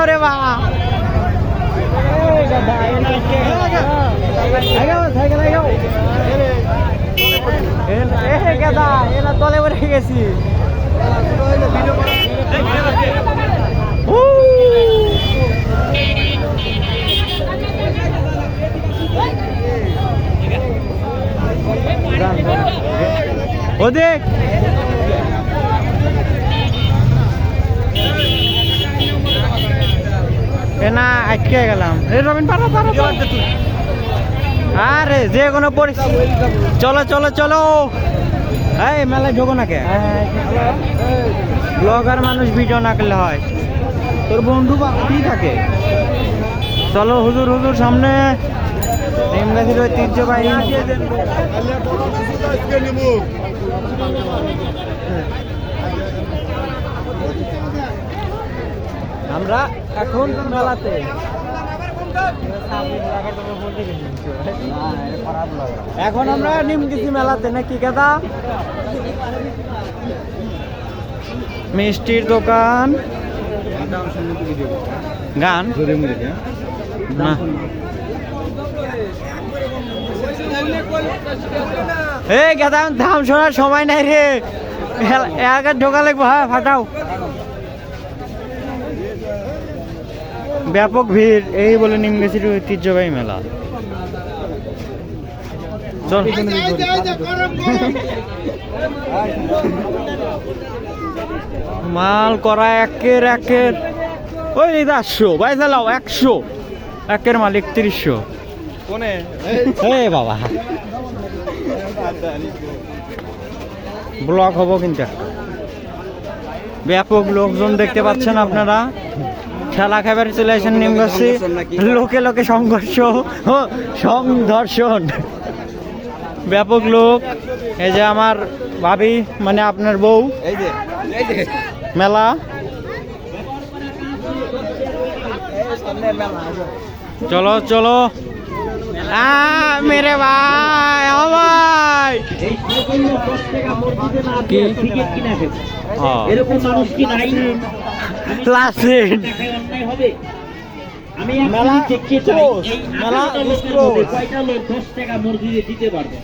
রে বা গাদা এরা তলে পড়ে গেছি ও দেখ না আটকে গেলাম রে রবিন পারো পারো আরে যে কোনো পরিস্থিতি চলো চলো চলো এই মেলায় ঢোকো না কে ব্লগার মানুষ ভিডিও না করলে হয় তোর বন্ধু বাকি থাকে চলো হুজুর হুজুর সামনে নিমগাছির ঐতিহ্যবাহী আমরা এখন মেলাতে এখন আমরা নিমগেছি মেলাতে নাকি কাদা মিষ্টির দোকান গান না এই গাদা দাম শোনার সময় নাই রে এক ঢোকা লাগবো হ্যাঁ ফাটাও ব্যাপক ভিড় এই বলে নিমগেছির ঐতিহ্যবাহী মেলা চল মাল করা একের একের ওই 800 ভাই চালাও 100 একের মাল 3100 কোনে বাবা ব্লক হবো কিন্তু ব্যাপক লোকজন দেখতে পাচ্ছেন আপনারা খেলা খাবার চলে আসেন নিমগাছি লোকে লোকে সংঘর্ষ সংঘর্ষণ ব্যাপক লোক এই যে আমার ভাবি মানে আপনার বউ মেলা চলো চলো মেরে ভাই ও ভাই এরকম মানুষ কি নাই আমি মেলা দেখতে চাই এই 18 লোকের মধ্যে কয়টা লোক 10 টাকা মসজিদে দিতে পারবে।